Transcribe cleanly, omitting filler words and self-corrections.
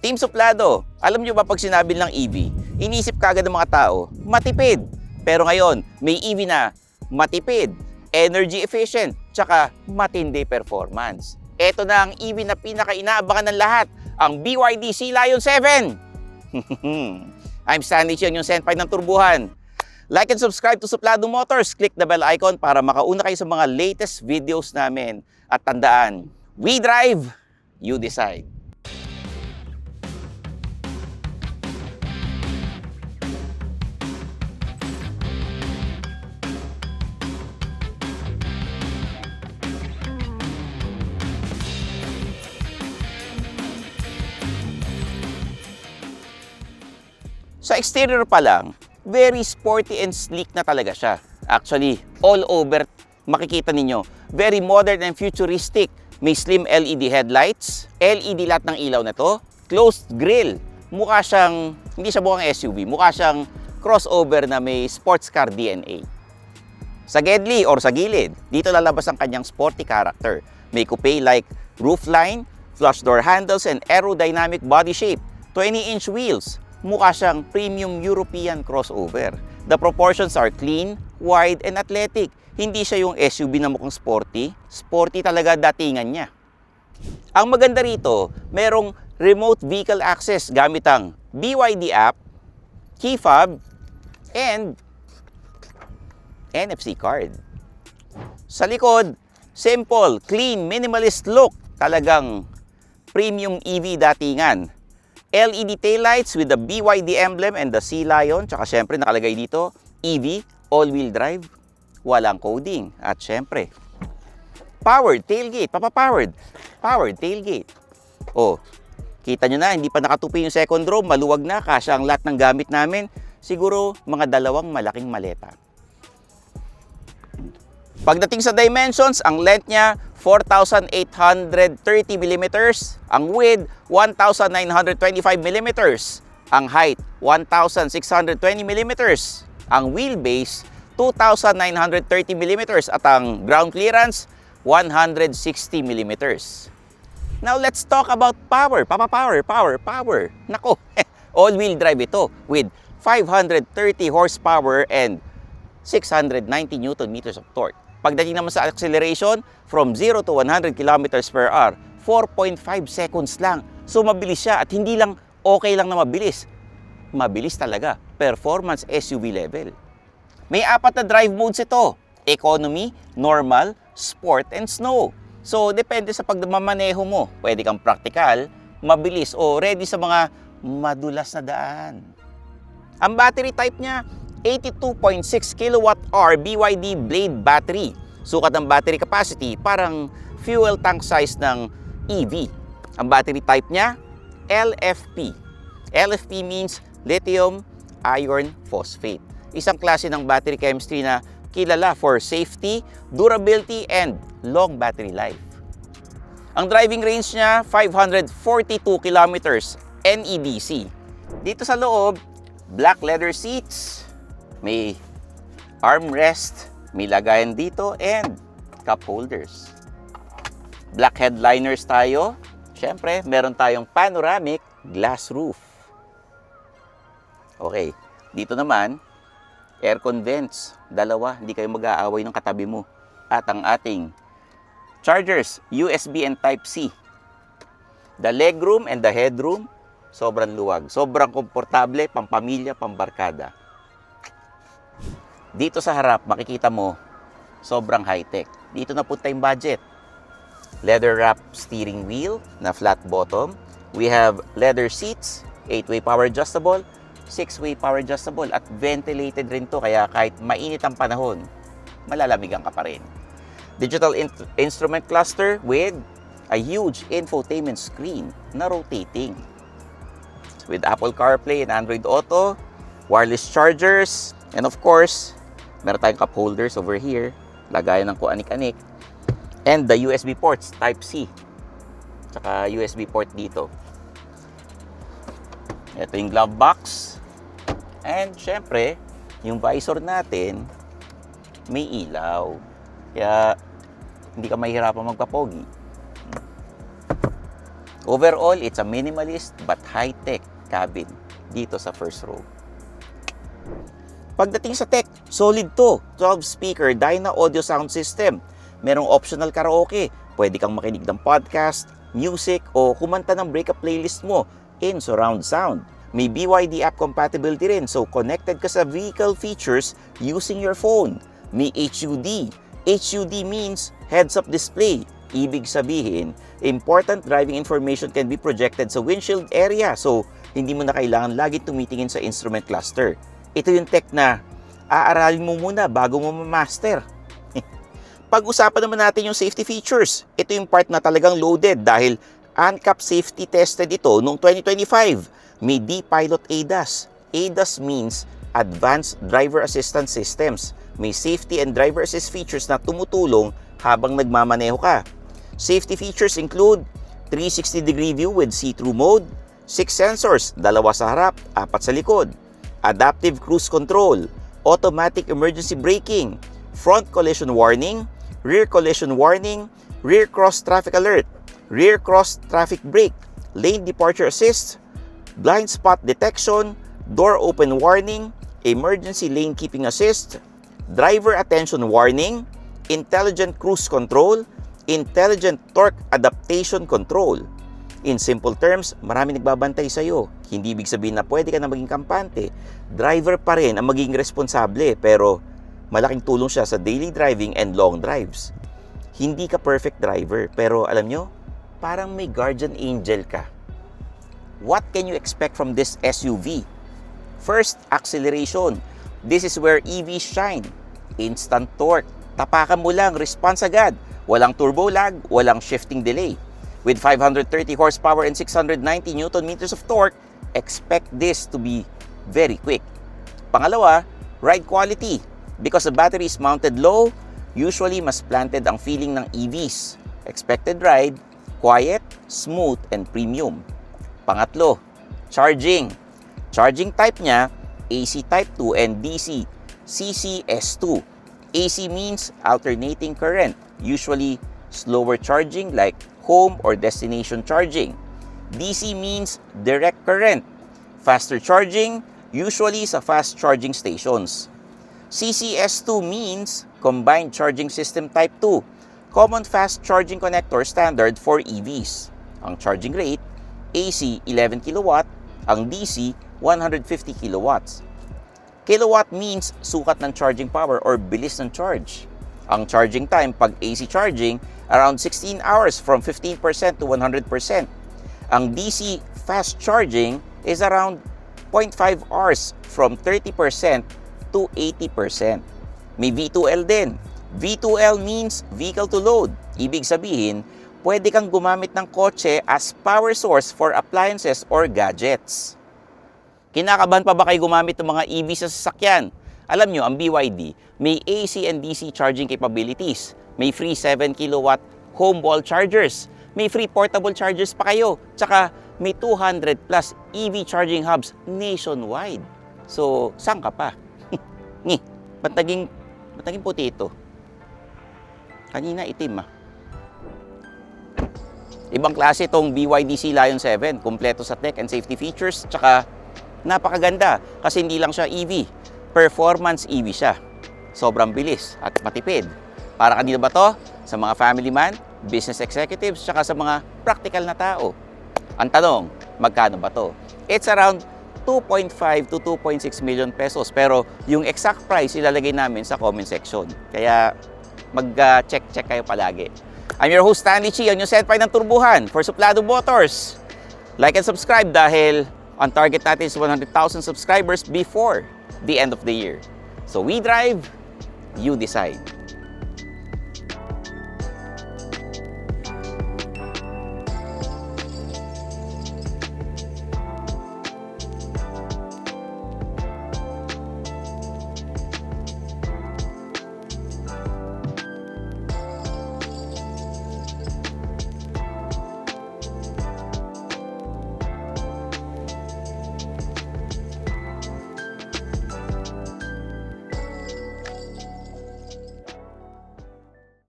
Team Suplado, alam nyo ba pag sinabi lang EV, inisip kagad ng mga tao, matipid. Pero ngayon, may EV na matipid, energy efficient, tsaka matindi performance. Ito na ang EV na pinaka-inaabangan ng lahat, ang BYD Sea Lion 7. I'm Stanley Chion, yung Senpai ng turbuhan. Like and subscribe to Suplado Motors. Click the bell icon para makauna kayo sa mga latest videos namin. At tandaan, we drive, you decide. Sa exterior pa lang, very sporty and sleek na talaga siya. Actually, all over makikita ninyo, very modern and futuristic. May slim LED headlights, LED lahat ng ilaw na to, closed grille. Mukha siyang, hindi siya mukhang SUV, mukha siyang crossover na may sports car DNA. Sa gedli or sa gilid, dito lalabas ang kanyang sporty character. May coupe-like roofline, flush door handles, and aerodynamic body shape. 20-inch wheels. Mukha siyang premium European crossover. The proportions are clean, wide, and athletic. Hindi siya yung SUV na mukhang sporty. Sporty talaga datingan niya. Ang maganda rito, merong remote vehicle access gamit ang BYD app, key fob, and NFC card. Sa likod, simple, clean, minimalist look. Talagang premium EV datingan. LED taillights with the BYD emblem and the Sea Lion. Tsaka syempre nakalagay dito, EV, all-wheel drive, walang coding. At syempre, powered tailgate, powered tailgate. Oh, kita nyo na, hindi pa nakatupi yung second row, maluwag na, kasya ang lahat ng gamit namin. Siguro mga dalawang malaking maleta. Pagdating sa dimensions, ang length niya 4,830 mm, ang width 1,925 mm, ang height 1,620 mm, ang wheelbase 2,930 mm at ang ground clearance 160 mm. Now let's talk about power. Power. Nako, all-wheel drive ito with 530 horsepower and 690 Nm of torque. Pagdating naman sa acceleration, from 0 to 100 km per hour, 4.5 seconds lang. So mabilis siya at hindi lang okay lang na mabilis. Mabilis talaga. Performance SUV level. May 4 na drive modes ito. Economy, Normal, Sport, and Snow. So depende sa pagmamaneho mo. Pwede kang practical, mabilis o ready sa mga madulas na daan. Ang battery type niya, 82.6 kWh BYD Blade battery. Sukat ng battery capacity, parang fuel tank size ng EV. Ang battery type niya, LFP. LFP means lithium iron phosphate. Isang klase ng battery chemistry na kilala for safety, durability, and long battery life. Ang driving range niya, 542 kilometers NEDC. Dito sa loob, black leather seats, may armrest, may lagayan dito, and cup holders. Black headliners tayo. Siyempre, meron tayong panoramic glass roof. Okay, dito naman, aircon vents. Dalawa, hindi kayo mag-aaway ng katabi mo. At ang ating chargers, USB and Type-C. The legroom and the headroom, sobrang luwag. Sobrang komportable, pampamilya, pambarkada. Dito sa harap, makikita mo, sobrang high-tech. Dito na punta yung budget. Leather wrap steering wheel na flat bottom. We have leather seats, 8-way power adjustable, 6-way power adjustable, at ventilated rin to, kaya kahit mainit ang panahon, malalamigan ka pa rin. Digital instrument cluster with a huge infotainment screen na rotating. With Apple CarPlay and Android Auto, wireless chargers, and of course, meron tayong cup holders over here, lagayan ng kuanik-anik, and the USB ports, Type-C, tsaka USB port dito. Ito yung glove box, and syempre, yung visor natin, may ilaw. Kaya, hindi ka mahihirapan magpapogi. Overall, it's a minimalist but high-tech cabin dito sa first row. Pagdating sa tech, solid to. 12-speaker Dyna audio sound system. Merong optional karaoke. Pwede kang makinig ng podcast, music, o kumanta ng breakup playlist mo in surround sound. May BYD app compatibility rin, so connected ka sa vehicle features using your phone. May HUD. HUD means heads-up display. Ibig sabihin, important driving information can be projected sa windshield area, so hindi mo na kailangan lagi tumitingin sa instrument cluster. Ito yung tech na aaralin mo muna bago mo ma-master. Pag-usapan naman natin yung safety features. Ito yung part na talagang loaded dahil ANCAP safety tested ito noong 2025. May D-Pilot ADAS. ADAS means Advanced Driver Assistance Systems. May safety and driver assist features na tumutulong habang nagmamaneho ka. Safety features include 360-degree view with see-through mode, 6 sensors, 2 sa harap, 4 sa likod, adaptive cruise control, automatic emergency braking, front collision warning, rear collision warning, rear cross traffic alert, rear cross traffic brake, lane departure assist, blind spot detection, door open warning, emergency lane keeping assist, driver attention warning, intelligent cruise control, intelligent torque adaptation control. In simple terms, marami nagbabantay sa'yo. Hindi ibig sabihin na pwede ka na maging kampante. Driver pa rin ang magiging responsable, pero malaking tulong siya sa daily driving and long drives. Hindi ka perfect driver, pero alam nyo, parang may guardian angel ka. What can you expect from this SUV? First, acceleration. This is where EVs shine. Instant torque. Tapakan mo lang, response agad. Walang turbo lag, walang shifting delay. With 530 horsepower and 690 Nm of torque, expect this to be very quick. Pangalawa, ride quality. Because the battery is mounted low, usually mas planted ang feeling ng EVs. Expected ride, quiet, smooth, and premium. Pangatlo, charging. Charging type niya, AC Type 2 and DC CCS2. AC means alternating current, usually slower charging like home or destination charging. DC means direct current, faster charging, usually sa fast charging stations. CCS2 means combined charging system type 2, common fast charging connector standard for EVs. Ang charging rate, AC 11 kW, ang DC 150 kilowatts. Kilowatt means sukat ng charging power or bilis ng charge. Ang charging time pag AC charging, around 16 hours from 15% to 100%. Ang DC fast charging is around 0.5 hours from 30% to 80%. May V2L din. V2L means vehicle to load. Ibig sabihin, pwede kang gumamit ng kotse as power source for appliances or gadgets. Kinakabahan pa ba kayo gumamit ng mga EV sa sasakyan? Alam nyo, ang BYD may AC and DC charging capabilities. May free 7 kW home wall chargers. May free portable chargers pa kayo. Tsaka may 200 plus EV charging hubs nationwide. So, saan ka pa? Ba't naging puti ito? Kanina itim Ibang klase itong BYD Sea Lion 7. Kumpleto sa tech and safety features. Tsaka napakaganda kasi hindi lang siya EV. Performance EV siya. Sobrang bilis at matipid. Para kanina ba to? Sa mga family man, business executives, tsaka sa mga practical na tao. Ang tanong, magkano ba to? It's around 2.5 to 2.6 million pesos. Pero yung exact price ilalagay namin sa comment section. Kaya mag-check kayo palagi. I'm your host Stanley Chi, ang yung senpai ng Turbuhan for Suplado Motors. Like and subscribe dahil ang target natin is 100,000 subscribers before the end of the year. So we drive, you decide.